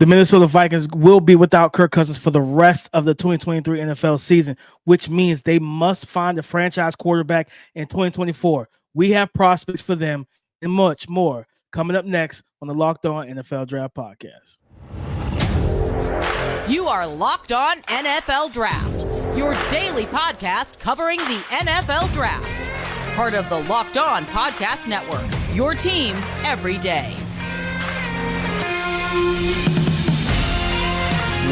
The Minnesota Vikings will be without Kirk Cousins for the rest of the 2023 NFL season, which means they must find a franchise quarterback in 2024. We have prospects for them and much more coming up next on the Locked On NFL Draft Podcast. You are Locked On NFL Draft, your daily podcast covering the NFL Draft. Part of the Locked On Podcast Network, your team every day.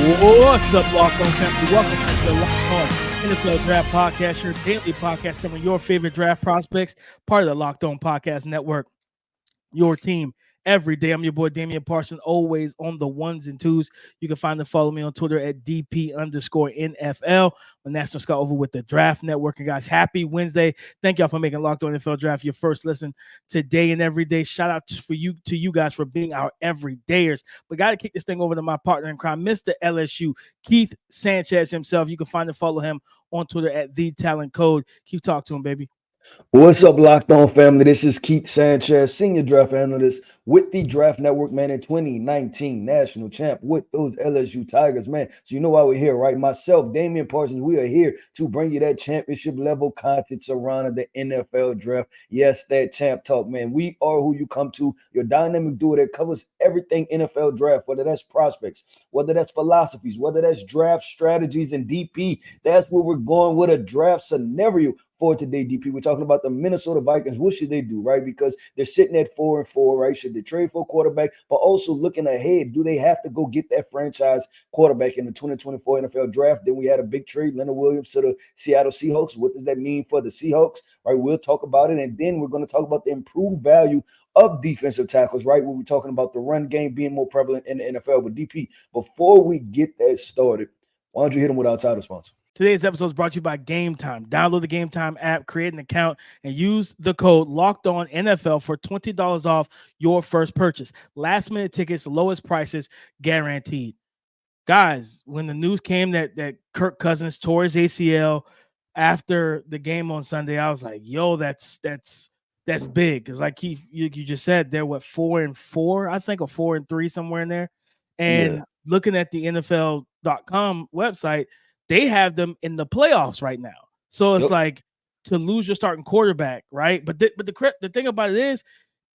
What's up, Locked On family? Welcome to the Locked On NFL Draft Podcast, your daily podcast covering your favorite draft prospects, part of the Locked On Podcast Network, your team every day. I'm your boy, Damian Parson, always on the ones and twos. You can find and follow me on Twitter at DP_NFL. My National Scout over with the Draft Network. And guys, happy Wednesday. Thank y'all for making Locked On NFL Draft your first listen today and every day. Shout out to you guys for being our everydayers. But got to kick this thing over to my partner in crime, Mr. LSU, Keith Sanchez himself. You can find and follow him on Twitter at TheTalentCode. Keith, talk to him, baby. What's up, Locked On family? This is Keith Sanchez, senior draft analyst with the Draft Network, man, and 2019 national champ with those LSU Tigers, man. So you know why we're here, right? Myself, Damian Parsons, we are here to bring you that championship level content surrounding the NFL draft. Yes, that champ talk, man. We are who you come to. Your dynamic duo that covers everything NFL draft, whether that's prospects, whether that's philosophies, whether that's draft strategies and DP. That's where we're going with a draft scenario for today, DP. We're talking about the Minnesota Vikings. What should they do, right? Because they're sitting at 4-4, right? Should they trade for a quarterback? But also looking ahead, do they have to go get that franchise quarterback in the 2024 NFL draft? Then we had a big trade, Leonard Williams to the Seattle Seahawks. What does that mean for the Seahawks, right? We'll talk about it. And then we're going to talk about the improved value of defensive tackles, right? We'll be talking about the run game being more prevalent in the NFL. But DP, before we get that started, why don't you hit them with our title sponsor? Today's episode is brought to you by Game Time. Download the Game Time app, create an account, and use the code LOCKEDONNFL for $20 off your first purchase. Last-minute tickets, lowest prices guaranteed. Guys, when the news came that Kirk Cousins tore his ACL after the game on Sunday, I was like, yo, that's big. Because like you just said, they're 4-4, I think, or 4-3, somewhere in there. And looking at the NFL.com website, they have them in the playoffs right now. So it's like to lose your starting quarterback, right? But the thing about it is,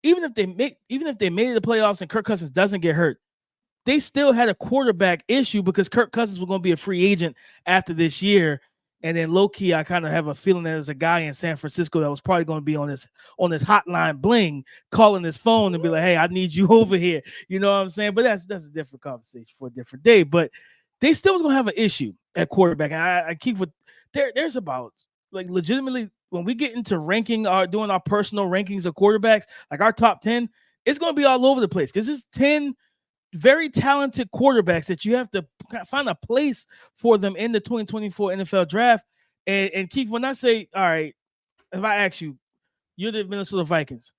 even if they made it the playoffs and Kirk Cousins doesn't get hurt, they still had a quarterback issue because Kirk Cousins was going to be a free agent after this year. And then low key, I kind of have a feeling that there's a guy in San Francisco that was probably going to be on this hotline bling, calling his phone and be like, "Hey, I need you over here." You know what I'm saying? But that's a different conversation for a different day. But they still was going to have an issue at quarterback. And I keep with there's about, like, legitimately, when we get into doing our personal rankings of quarterbacks, like our top 10, it's going to be all over the place because it's 10 very talented quarterbacks that you have to find a place for them in the 2024 NFL draft. And Keith, when I say, all right, if I ask you, you're the Minnesota Vikings,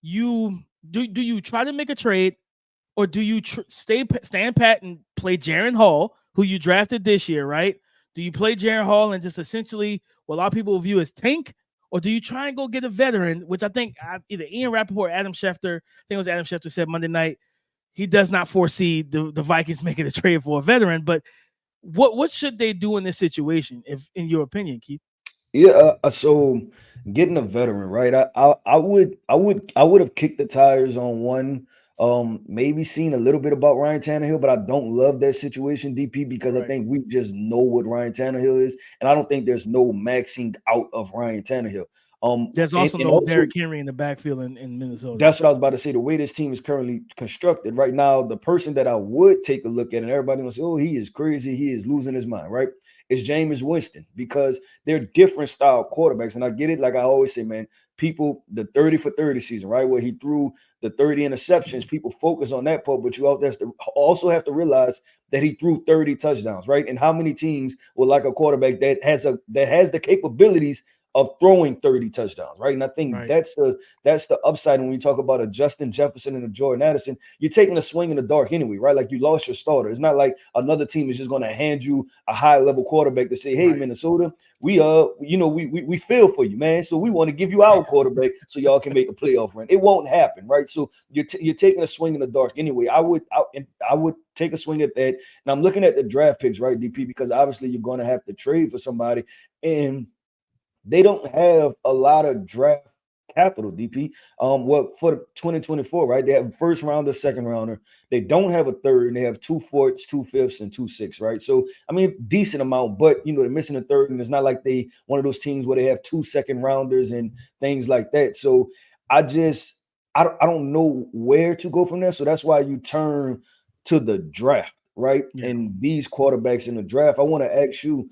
do you try to make a trade, or do you stand pat and play Jaren Hall, who you drafted this year, right? Do you play Jaren Hall and just essentially what a lot of people view as tank, or do you try and go get a veteran, which I think either Ian Rappaport or Adam Schefter, I think it was Adam Schefter, said Monday night, he does not foresee the Vikings making a trade for a veteran. But what should they do in this situation, if in your opinion, Keith? Yeah, so getting a veteran, right? I would have kicked the tires on one. Maybe seen a little bit about Ryan Tannehill, but I don't love that situation, DP, because I think we just know what Ryan Tannehill is, and I don't think there's no maxing out of Ryan Tannehill. There's also no Derrick Henry in the backfield in Minnesota. That's what I was about to say. The way this team is currently constructed right now, the person that I would take a look at, and everybody will say, "Oh, he is crazy, he is losing his mind," right? It's Jameis Winston, because they're different style quarterbacks, and I get it. Like I always say, man, people, the 30 for 30 season, right, where he threw the 30 interceptions, people focus on that part, but you also have to realize that he threw 30 touchdowns, right? And how many teams would like a quarterback that has the capabilities of throwing 30 touchdowns, right? And I think Right. that's the upside when we talk about a Justin Jefferson and a Jordan Addison. You're taking a swing in the dark anyway, right? Like you lost your starter. It's not like another team is just going to hand you a high level quarterback to say, hey, Right. Minnesota, we we feel for you, man. So we want to give you our quarterback so y'all can make a playoff run. It won't happen, right? So you're taking a swing in the dark anyway. I would take a swing at that. And I'm looking at the draft picks, right, DP, because obviously you're going to have to trade for somebody, and they don't have a lot of draft capital, DP. What for the 2024, right? They have first rounder, second rounder. They don't have a third, and they have 2 fourths, 2 fifths, and 2 sixths, right? So I mean, decent amount, but they're missing a third, and it's not like they one of those teams where they have 2 second rounders and things like that. So I don't know where to go from there. So that's why you turn to the draft, right? Yeah. And these quarterbacks in the draft, I want to ask you,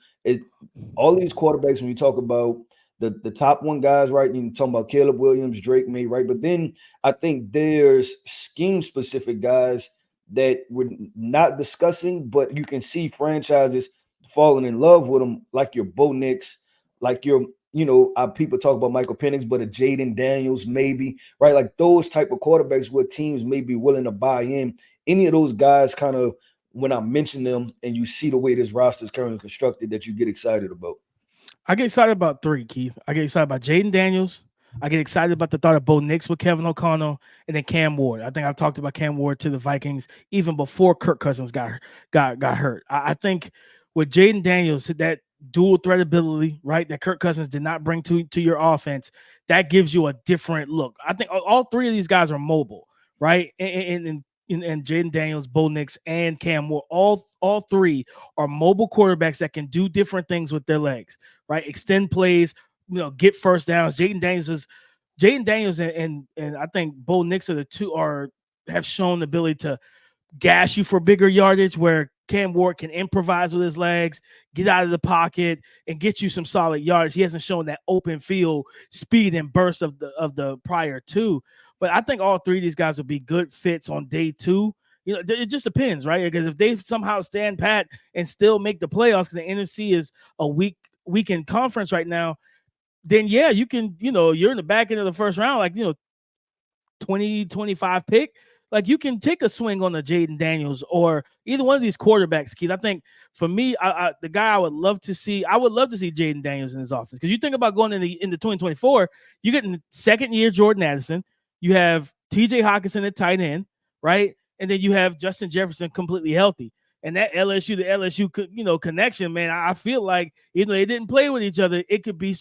all these quarterbacks, when you talk about the top one guys, right? You're talking about Caleb Williams, Drake May, right? But then I think there's scheme specific guys that we're not discussing, but you can see franchises falling in love with them, like your Bo Nix, like your people talk about Michael Penix, but a Jayden Daniels, maybe, right? Like those type of quarterbacks where teams may be willing to buy in. Any of those guys kind of, when I mention them and you see the way this roster is currently constructed, that you get excited about? I get excited about 3, Keith. I get excited about Jayden Daniels. I get excited about the thought of Bo Nix with Kevin O'Connell, and then Cam Ward. I think I've talked about Cam Ward to the Vikings even before Kirk Cousins got hurt. I think with Jayden Daniels, that dual threat ability, right, that Kirk Cousins did not bring to your offense, that gives you a different look. I think all 3 of these guys are mobile, right? And Jayden Daniels, Bo Nix, and Cam Ward, all 3 are mobile quarterbacks that can do different things with their legs, right? Extend plays, get first downs. Jayden Daniels and I think Bo Nix are the 2 have shown the ability to gash you for bigger yardage, where Cam Ward can improvise with his legs, get out of the pocket, and get you some solid yardage. He hasn't shown that open field speed and burst of the prior 2. But I think all 3 of these guys will be good fits on day 2. It just depends, right? Because if they somehow stand pat and still make the playoffs, because the NFC is a weekend conference right now, then yeah, you can, you're in the back end of the first round, like, 20-25 pick. Like, you can take a swing on the Jayden Daniels or either one of these quarterbacks, Keith. I think for me, the guy I would love to see Jayden Daniels in his offense. Because you think about going into 2024, you're getting second year Jordan Addison. You have TJ Hawkinson at tight end, right? And then you have Justin Jefferson completely healthy. And that LSU connection, man, I feel like even though they didn't play with each other, it could be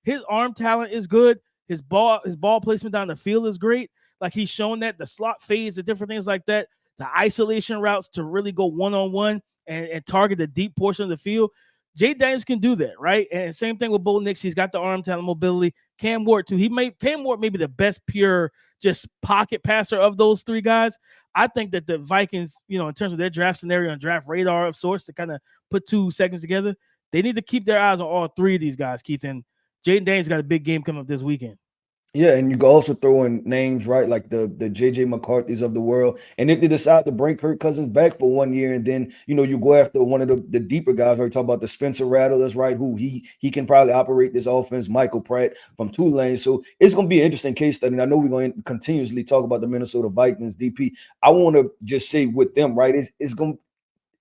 his arm talent is good. His ball placement down the field is great. Like, he's shown that the slot fades, the different things like that, the isolation routes to really go one-on-one and target the deep portion of the field. Jay Daniels can do that, right? And same thing with Bo Nix. He's got the arm talent, mobility. Cam Ward, too. Cam Ward may be the best pure just pocket passer of those 3 guys. I think that the Vikings, in terms of their draft scenario and draft radar of sorts to kind of put 2 segments together, they need to keep their eyes on all 3 of these guys, Keith. And Jayden Daniels got a big game coming up this weekend. Yeah, and you can also throw in names, right, like the JJ McCarthy's of the world. And if they decide to bring Kirk Cousins back for 1 year, and then you go after one of the deeper guys, right? Talk about the Spencer Rattlers, right? Who he can probably operate this offense, Michael Pratt from Tulane. So it's gonna be an interesting case study. And I know we're going to continuously talk about the Minnesota Vikings, DP. I want to just say with them, right,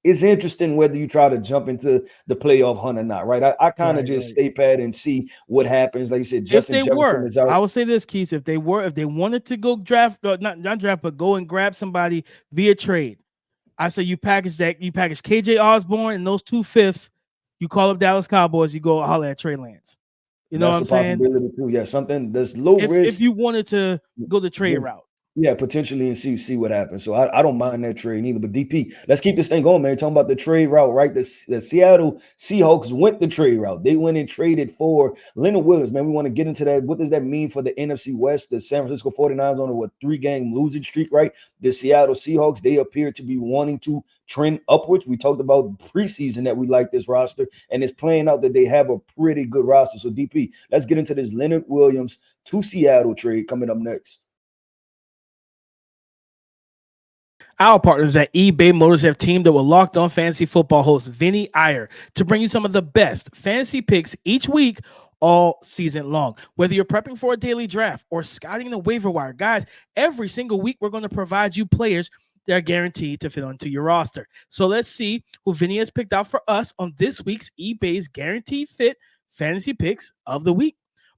it's interesting whether you try to jump into the playoff hunt or not, right? I kind of just stay pat and see what happens. Like you said, Justin Jefferson is out. I would say this, Keith, if they wanted to go draft, not draft, but go and grab somebody via trade, I say you package KJ Osborne and those 2 fifths, you call up Dallas Cowboys, you go holler at Trey Lance. You know what I'm saying? Possibility too. Yeah, something that's low risk. If you wanted to go the trade route. Yeah, potentially, and see what happens. So I don't mind that trade either. But DP, let's keep this thing going, man. Talking about the trade route, right? The Seattle Seahawks went the trade route. They went and traded for Leonard Williams, man. We want to get into that. What does that mean for the NFC West? The San Francisco 49ers on a 3-game losing streak, right? The Seattle Seahawks, they appear to be wanting to trend upwards. We talked about preseason that we like this roster, and it's playing out that they have a pretty good roster. So DP, let's get into this Leonard Williams to Seattle trade coming up next. Our partners at eBay Motors have teamed up with Locked On Fantasy Football host Vinny Iyer to bring you some of the best fantasy picks each week, all season long. Whether you're prepping for a daily draft or scouting the waiver wire, guys, every single week we're going to provide you players that are guaranteed to fit onto your roster. So let's see who Vinny has picked out for us on this week's eBay's Guaranteed Fit Fantasy Picks of the Week.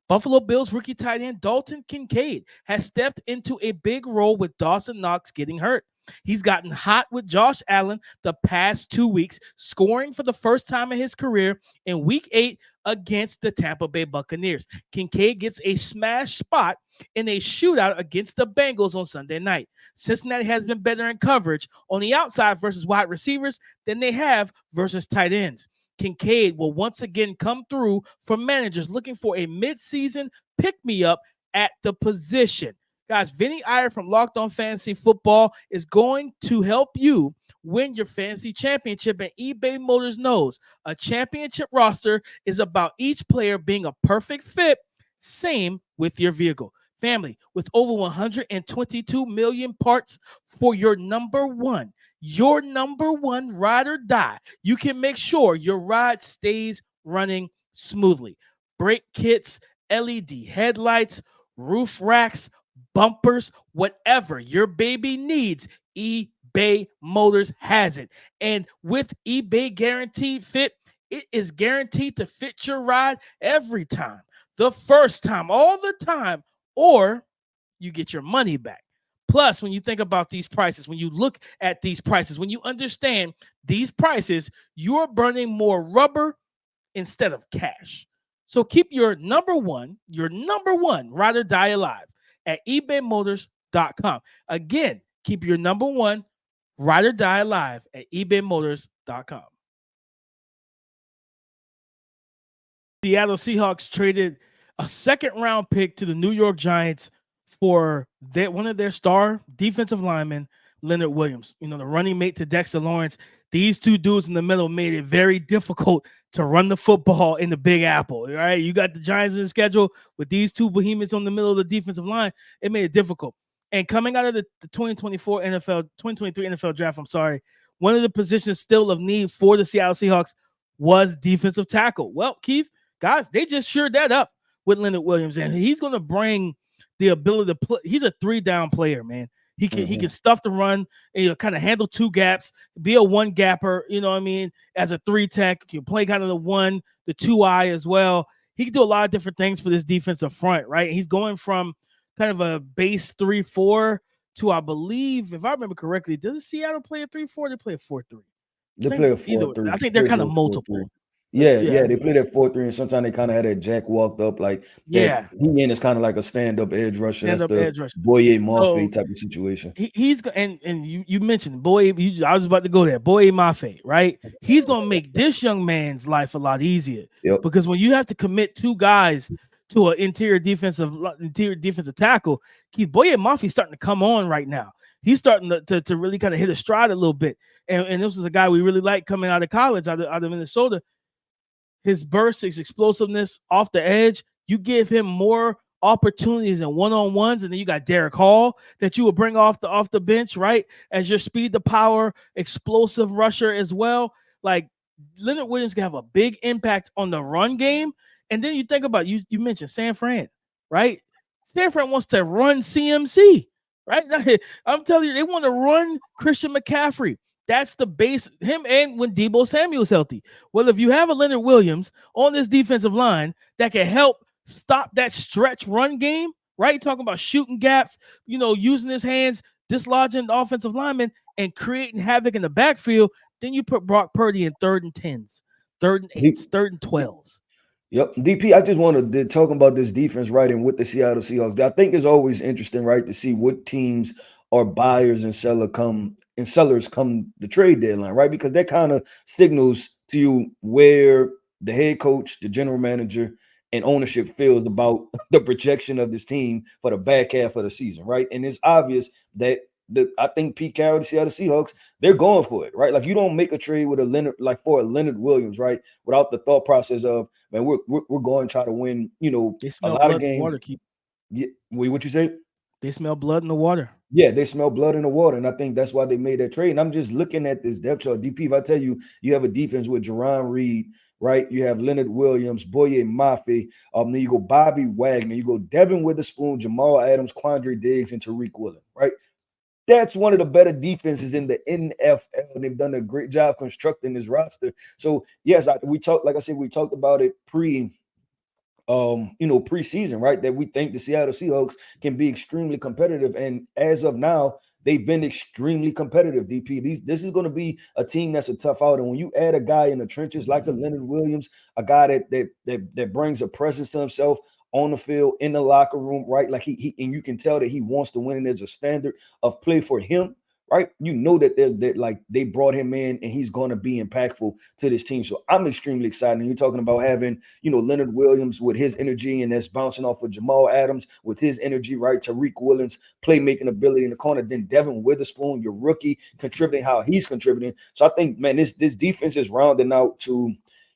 Buffalo Bills rookie tight end Dalton Kincaid has stepped into a big role with Dawson Knox getting hurt. He's gotten hot with Josh Allen the past 2 weeks, scoring for the first time in his career in Week 8 against the Tampa Bay Buccaneers. Kincaid gets a smash spot in a shootout against the Bengals on Sunday night. Cincinnati has been better in coverage on the outside versus wide receivers than they have versus tight ends. Kincaid will once again come through for managers looking for a midseason pick-me-up at the position. Guys, Vinny Iyer from Locked On Fantasy Football is going to help you win your fantasy championship, and eBay Motors knows a championship roster is about each player being a perfect fit. Same with your vehicle. Family, with over 122 million parts for your number one ride or die, you can make sure your ride stays running smoothly. Brake kits, LED headlights, roof racks, bumpers, whatever your baby needs, eBay Motors has it. And with eBay Guaranteed Fit, it is guaranteed to fit your ride every time, the first time, all the time, or you get your money back. Plus, when you think about these prices, when you look at these prices, when you understand these prices, you're burning more rubber instead of cash. So keep your number one ride or die alive at ebaymotors.com. Again, keep your number one ride or die alive at ebaymotors.com. Seattle Seahawks traded a second-round pick to the New York Giants for one of their star defensive linemen, Leonard Williams. You know, the running mate to Dexter Lawrence. These two dudes in the middle made it very difficult to run the football in the Big Apple. Right? You got the Giants in the schedule with these two behemoths on the middle of the defensive line. It made it difficult. And coming out of the 2023 NFL draft, one of the positions still of need for the Seattle Seahawks was defensive tackle. Well, Keith, guys, they just shored that up with Leonard Williams, and he's going to bring the ability to play. He's a 3-down player, man. He can stuff the run, and kind of handle 2 gaps, be a 1 gapper, you know what I mean, as a 3 tech. He can play kind of the 1, the 2-eye as well. He can do a lot of different things for this defensive front, right? He's going from kind of a base 3-4 to, I believe, if I remember correctly, does Seattle play a 3-4? They play a 4-3. They play a 4-3. I think they're kind of multiple. Yeah, they play that 4-3, and sometimes they kind of had that jack walked up, like he is kind of like a stand-up edge rusher. That's the Boye Mafe type of situation. He's and you mentioned Boye. I was about to go there. Boye Mafe, right? He's gonna make this young man's life a lot easier because when you have to commit 2 guys to an interior defensive tackle, Boye Mafe starting to come on right now. He's starting to really kind of hit a stride a little bit, and this was a guy we really liked coming out of college, out of Minnesota. His burst, his explosiveness off the edge, you give him more opportunities and one-on-ones, and then you got Derek Hall that you would bring off the bench, right? As your speed to power, explosive rusher as well. Like Leonard Williams can have a big impact on the run game. And then you think about you mentioned San Fran, right? San Fran wants to run CMC, right? I'm telling you, they want to run Christian McCaffrey. That's the base, him and when Deebo Samuel's healthy. Well, if you have a Leonard Williams on this defensive line that can help stop that stretch run game, right? Talking about shooting gaps, using his hands, dislodging the offensive lineman, and creating havoc in the backfield, then you put Brock Purdy in 3rd and 10s, 3rd and 8s, 3rd and 12s. Yep. DP, I just wanted to talk about this defense, right, and with the Seattle Seahawks. I think it's always interesting, right, to see what teams are buyers and sellers come the trade deadline, right? Because that kind of signals to you where the head coach, the general manager, and ownership feels about the projection of this team for the back half of the season, right? And it's obvious that I think Pete Carroll, the Seattle Seahawks, they're going for it, right? Like you don't make a trade with for a Leonard Williams, right? Without the thought process of, man, we're going to try to win, a lot of games. Yeah, what you say? They smell blood in the water. Yeah, they smell blood in the water, and I think that's why they made that trade. And I'm just looking at this depth chart. DP, if I tell you, you have a defense with Jerron Reed, right? You have Leonard Williams, Boye Mafe. Then you go Bobby Wagner. You go Devin Witherspoon, Jamal Adams, Quandre Diggs, and Tariq Woolen, right? That's one of the better defenses in the NFL, and they've done a great job constructing this roster. So yes, we talked, like I said, we talked about it preseason, right? That we think the Seattle Seahawks can be extremely competitive, and as of now, they've been extremely competitive. DP, this is going to be a team that's a tough out, and when you add a guy in the trenches like a Leonard Williams, a guy that brings a presence to himself on the field, in the locker room, right? Like he and you can tell that he wants to win, and there's a standard of play for him, right? You know that they brought him in and he's going to be impactful to this team. So I'm extremely excited. And you're talking about having, Leonard Williams with his energy, and that's bouncing off of Jamal Adams with his energy, right? Tariq Woolen's playmaking ability in the corner. Then Devin Witherspoon, your rookie, contributing how he's contributing. So I think, man, this defense is rounding out to,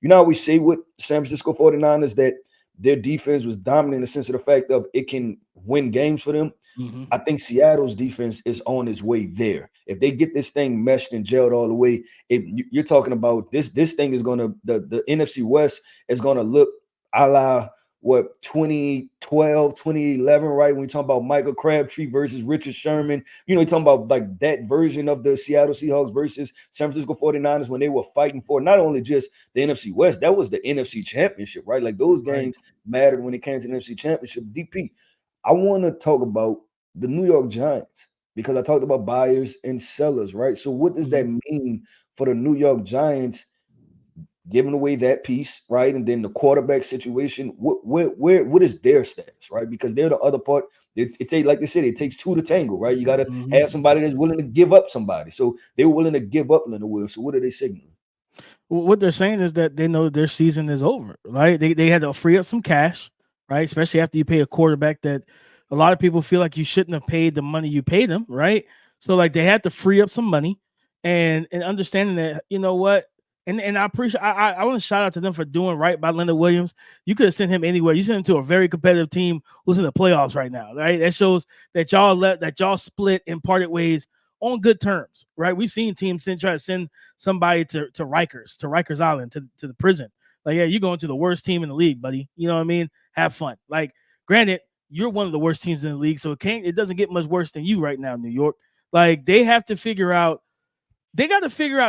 how we say with San Francisco 49ers that their defense was dominant in the sense of the fact of it can win games for them. Mm-hmm. I think Seattle's defense is on its way there. If they get this thing meshed and gelled all the way, you're talking about this thing is going to, the NFC West is going to look a la 2012, 2011, right? When we talk about Michael Crabtree versus Richard Sherman, you're talking about like that version of the Seattle Seahawks versus San Francisco 49ers when they were fighting for not only just the NFC West, that was the NFC Championship, right? Like those games mattered when it came to the NFC Championship. DP, I want to talk about the New York Giants because I talked about buyers and sellers, right? So what does that mean for the New York Giants giving away that piece, right? And then the quarterback situation, what is their status, right? Because they're the other part. It takes, like they said, it takes two to tangle, right? You got to have somebody that's willing to give up somebody. So they're willing to give up Leonard Williams. So what are they signaling? What they're saying is that they know their season is over, right? They had to free up some cash, right? Especially after you pay a quarterback that a lot of people feel like you shouldn't have paid the money you paid them, right? So like they had to free up some money and understanding that, you know what? And I appreciate I want to shout out to them for doing right by Leonard Williams. You could have sent him anywhere. You sent him to a very competitive team who's in the playoffs right now, right? That shows that y'all split and parted ways on good terms, right? We've seen teams try to send somebody to Rikers Island, to the prison. Like, yeah, you're going to the worst team in the league, buddy. You know what I mean? Have fun. Like, granted, you're one of the worst teams in the league, so it doesn't get much worse than you right now, New York. Like, they got to figure out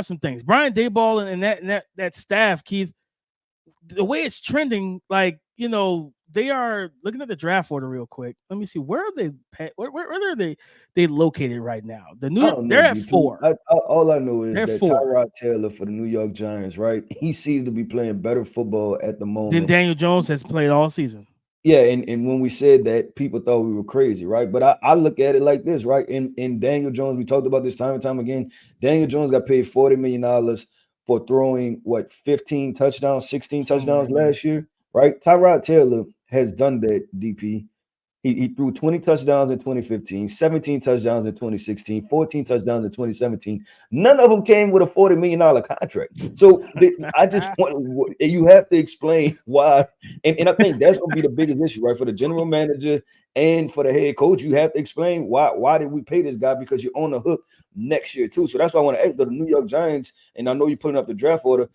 some things. Brian Daboll and that staff, Keith, the way it's trending, like, they are looking at the draft order real quick. Let me see, where are they? Where are they located right now? They're at 4. All I know is they're that 4. Tyrod Taylor for the New York Giants, right? He seems to be playing better football at the moment. Then Daniel Jones has played all season. Yeah, and when we said that, people thought we were crazy, right? But I look at it like this, right? In Daniel Jones, we talked about this time and time again. Daniel Jones got paid $40 million for throwing 15 touchdowns, 16 touchdowns last year, right? Tyrod Taylor has done that, DP. He threw 20 touchdowns in 2015, 17 touchdowns in 2016, 14 touchdowns in 2017. None of them came with a $40 million contract. So I just want you have to explain why. And I think that's going to be the biggest issue, right? For the general manager and for the head coach, you have to explain why did we pay this guy, because you're on the hook next year too. So that's why I want to ask the New York Giants, and I know you're putting up the draft order.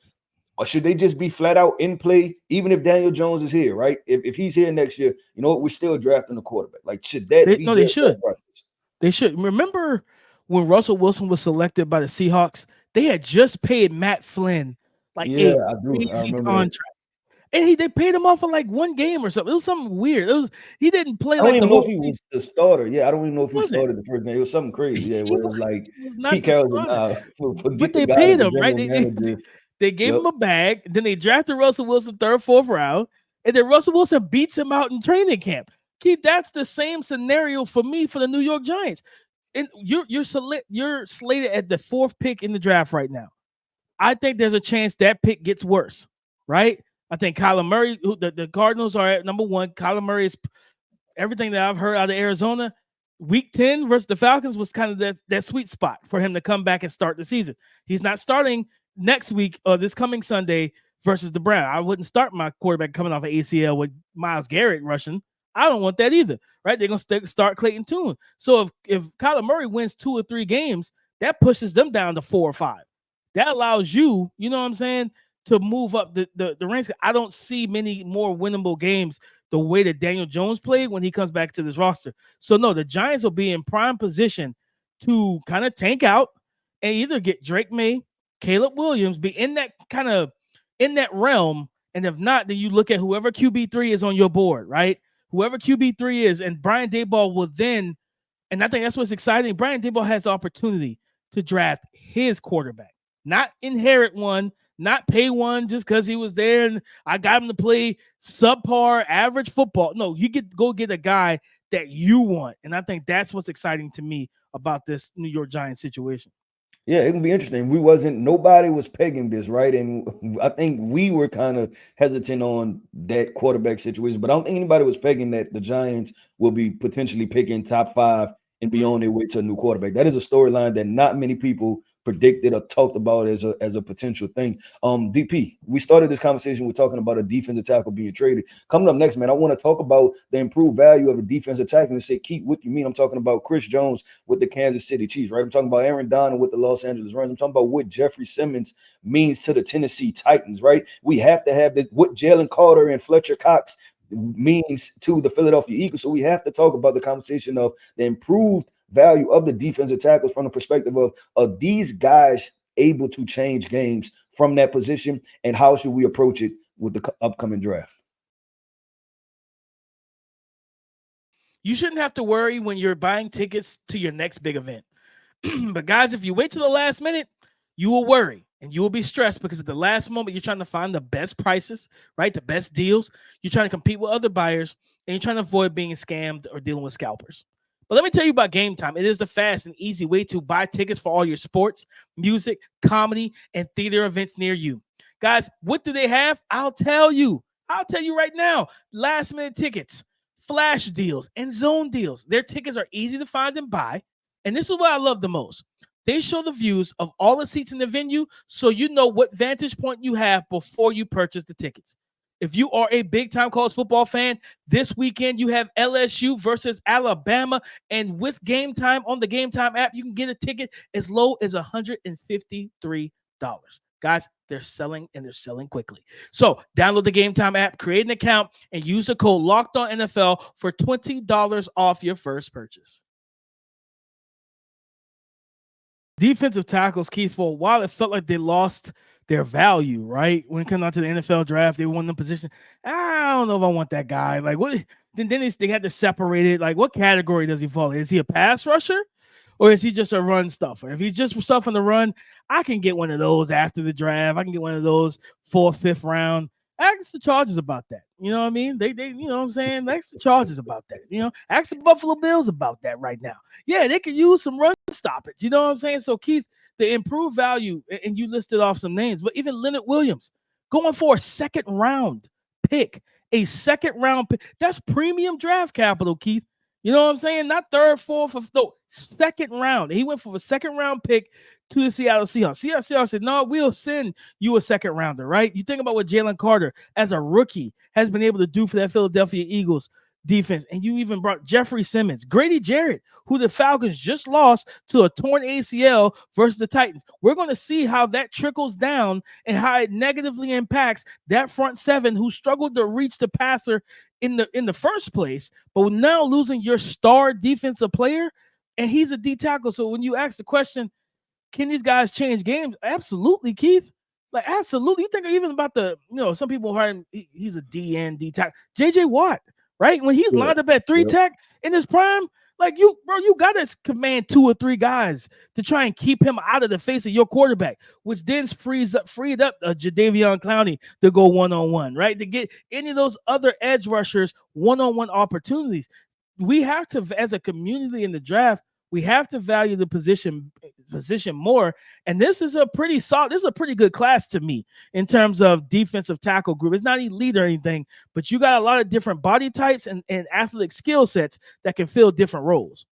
Or should they just be flat out in play, even if Daniel Jones is here, right? If he's here next year, you know what? We're still drafting a quarterback. Like, should that be? No, they should. They should. Remember when Russell Wilson was selected by the Seahawks? They had just paid Matt Flynn a crazy contract. And they paid him off for like one game or something. It was something weird. He didn't play. I don't even know if he was the starter. Yeah, I don't even know if he started the first game. It was something crazy. Yeah, where it was like Pete Carroll. But they paid him, right? They gave him a bag. Then they drafted Russell Wilson 3rd, 4th round, and then Russell Wilson beats him out in training camp. Keith, that's the same scenario for me for the New York Giants. And you're slated at the 4th pick in the draft right now. I think there's a chance that pick gets worse, right? I think Kyler Murray, the Cardinals are at number 1. Kyler Murray is everything that I've heard out of Arizona. Week 10 versus the Falcons was kind of that sweet spot for him to come back and start the season. He's not starting next week or this coming Sunday versus the Browns. I wouldn't start my quarterback coming off of ACL with Myles Garrett rushing. I don't want that either, right? They're going to start Clayton Tune. So if Kyler Murray wins 2 or 3 games, that pushes them down to 4 or 5. That allows you know what I'm saying, to move up the ranks. I don't see many more winnable games the way that Daniel Jones played when he comes back to this roster. So no, the Giants will be in prime position to kind of tank out and either get Drake May, Caleb Williams, be in that realm. And if not, then you look at whoever QB3 is on your board, right? Whoever QB3 is, and Brian Daboll will then, and I think that's what's exciting. Brian Daboll has the opportunity to draft his quarterback, not inherit one, not pay one just because he was there and I got him to play subpar average football. No, you go get a guy that you want. And I think that's what's exciting to me about this New York Giants situation. Yeah, it can be interesting. Nobody was pegging this, right? And I think we were kind of hesitant on that quarterback situation, but I don't think anybody was pegging that the Giants will be potentially picking top 5 and be on their way to a new quarterback. That is a storyline that not many people predicted or talked about as a potential thing. DP, we started this conversation. We're talking about a defensive tackle being traded. Coming up next, man, I want to talk about the improved value of a defensive tackle and say, Keith, what you mean? I'm talking about Chris Jones with the Kansas City Chiefs, right? I'm talking about Aaron Donald with the Los Angeles Rams. I'm talking about what Jeffrey Simmons means to the Tennessee Titans, right? We have to have what Jalen Carter and Fletcher Cox means to the Philadelphia Eagles. So we have to talk about the conversation of the improved value of the defensive tackles from the perspective of, are these guys able to change games from that position, and how should we approach it with the upcoming draft? You shouldn't have to worry when you're buying tickets to your next big event. But guys, if you wait till the last minute, you will worry and you will be stressed because at the last moment, you're trying to find the best prices, right? The best deals. You're trying to compete with other buyers and you're trying to avoid being scammed or dealing with scalpers. But let me tell you about Game Time. It is the fast and easy way to buy tickets for all your sports, music, comedy, and theater events near you. Guys, what do they have? I'll tell you right now. Last minute tickets, flash deals, and zone deals. Their tickets are easy to find and buy. And this is what I love the most. They show the views of all the seats in the venue so you know what vantage point you have before you purchase the tickets. If you are a big-time college football fan, this weekend you have LSU versus Alabama. And with Game Time on the Game Time app, you can get a ticket as low as $153. Guys, they're selling and they're selling quickly. So download the Game Time app, create an account, and use the code LOCKEDONNFL for $20 off your first purchase. Defensive tackles, Keith, for a while, it felt like they lost their value, right? When it comes out to the NFL draft, they won the position. I don't know if I want that guy. Like, what? Then they had to separate it. Like, what category does he fall in? Is he a pass rusher or is he just a run stuffer? If he's just stuffing the run, I can get one of those after the draft. I can get one of those 4th, 5th round. Ask the Chargers about that. You know what I mean? They you know what I'm saying? Ask the Chargers about that. You know, ask the Buffalo Bills about that right now. Yeah, they could use some run stoppage. You know what I'm saying? So, Keith, the improved value, and you listed off some names, but even Leonard Williams going for a 2nd round pick, that's premium draft capital, Keith. You know what I'm saying? Not 3rd, 4th, no, 2nd round. He went for a 2nd round pick to the Seattle Seahawks. Seattle said, no, we'll send you a 2nd rounder, right? You think about what Jalen Carter, as a rookie, has been able to do for that Philadelphia Eagles defense. And you even brought Jeffrey Simmons, Grady Jarrett, who the Falcons just lost to a torn ACL versus the Titans. We're going to see how that trickles down and how it negatively impacts that front 7 who struggled to reach the passer in the first place, but now losing your star defensive player, and he's a D tackle. So when you ask the question, can these guys change games? Absolutely, Keith. Like, absolutely. You think even about some people heard him, he's a DN, D tackle. JJ Watt, right? When he's lined up at 3 tech in his prime, like you got to command 2 or 3 guys to try and keep him out of the face of your quarterback, which then freed up Jadeveon Clowney to go one-on-one, right? To get any of those other edge rushers one-on-one opportunities. We have to, as a community in the draft, we have to value the position more. And this is a pretty solid, this is a pretty good class to me in terms of defensive tackle group. It's not elite or anything, but you got a lot of different body types and athletic skill sets that can fill different roles.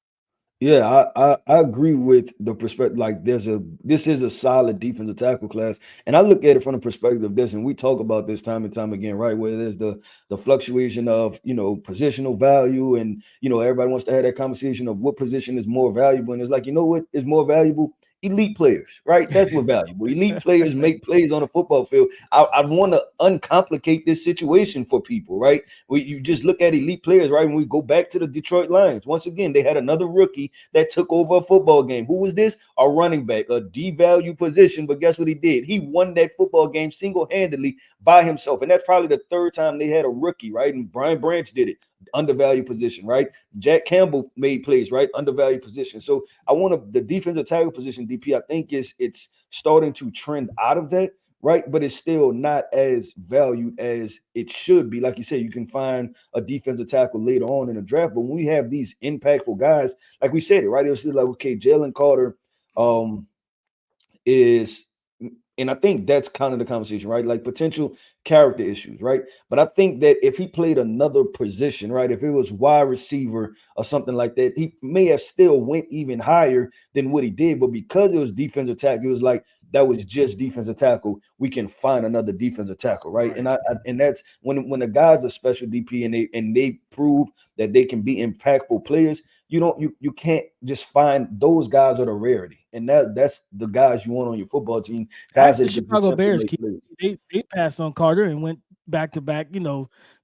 Yeah, I agree with the perspective. Like, this is a solid defensive tackle class, and I look at it from the perspective of this, and we talk about this time and time again, right? Where there's the fluctuation of positional value, and everybody wants to have that conversation of what position is more valuable, and it's like, what is more valuable elite players, right? That's what valuable. Elite players make plays on the football field. I want to uncomplicate this situation for people, right? You just look at elite players, right? When we go back to the Detroit Lions, once again, they had another rookie that took over a football game. Who was this? A running back, a devalued position. But guess what he did? He won that football game single-handedly by himself. And that's probably the third time they had a rookie, right? And Brian Branch did it. Undervalued position, right? Jack Campbell made plays, right? Undervalued position. So I want the defensive tackle position, DP, I think it's starting to trend out of that, right? But it's still not as valued as it should be. Like you said, you can find a defensive tackle later on in the draft. But when we have these impactful guys, like we said it, right? It was like, okay, Jalen Carter is, and I think that's kind of the conversation, right? Like potential character issues, right? But I think that if he played another position, right, if it was wide receiver or something like that, he may have still went even higher than what he did. But because it was defensive tackle, it was like that was just defensive tackle. We can find another defensive tackle, right? And and that's when the guys are special DP and they prove that they can be impactful players. You can't just find those guys that are rarity, and that's the guys you want on your football team. Guys the that Chicago Bears, they passed on Carter and went back to back,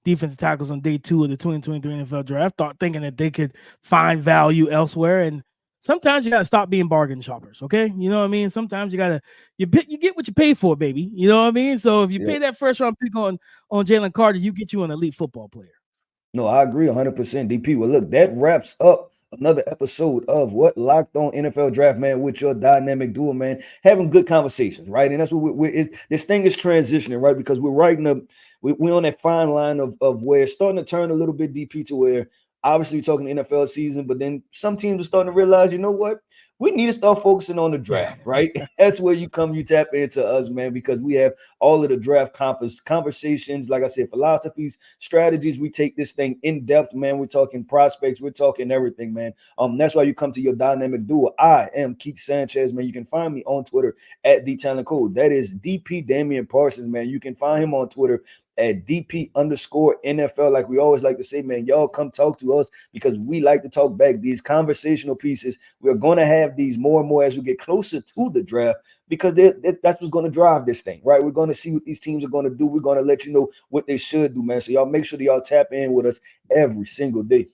defensive tackles on day 2 of the 2023 NFL draft, thinking that they could find value elsewhere. And sometimes you got to stop being bargain shoppers, okay? You know what I mean? Sometimes you get what you pay for, baby. You know what I mean? So if you pay that first round pick on Jalen Carter, you get you an elite football player. No, I agree 100%, DP. Well, look, that wraps up another episode of what Locked On NFL Draft, man, with your dynamic duo, man, having good conversations, right? And that's what this thing is transitioning, right? Because we're on that fine line of where it's starting to turn a little bit DP to where obviously we're talking NFL season, but then some teams are starting to realize, you know what? We need to start focusing on the draft, right? That's where you tap into us, man, because we have all of the draft conversations, like I said, philosophies, strategies. We take this thing in depth, man. We're talking prospects, we're talking everything, man. That's why you come to your dynamic duo. I am Keith Sanchez, man. You can find me on Twitter at @TheTalentCode. That is DP Damian Parsons, man. You can find him on Twitter at DP_NFL. Like we always like to say, man, y'all come talk to us because we like to talk back. These conversational pieces, we're going to have these more and more as we get closer to the draft because that's what's going to drive this thing, right? We're going to see what these teams are going to do. We're going to let you know what they should do, man. So y'all make sure that y'all tap in with us every single day.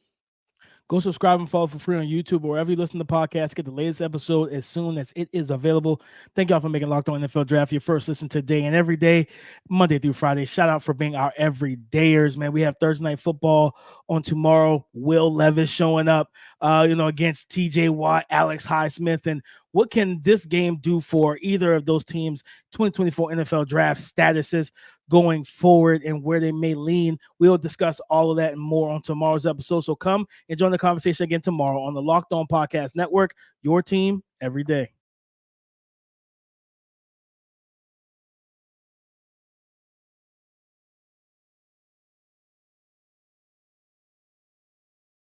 Go subscribe and follow for free on YouTube or wherever you listen to podcasts. Get the latest episode as soon as it is available. Thank y'all for making Locked On NFL Draft your first listen today and every day, Monday through Friday. Shout out for being our everydayers, man. We have Thursday Night Football on tomorrow. Will Levis showing up, against TJ Watt, Alex Highsmith. And what can this game do for either of those teams' 2024 NFL Draft statuses going forward and where they may lean? We'll discuss all of that and more on tomorrow's episode. So come and join the conversation again tomorrow on the Locked On Podcast Network, your team every day.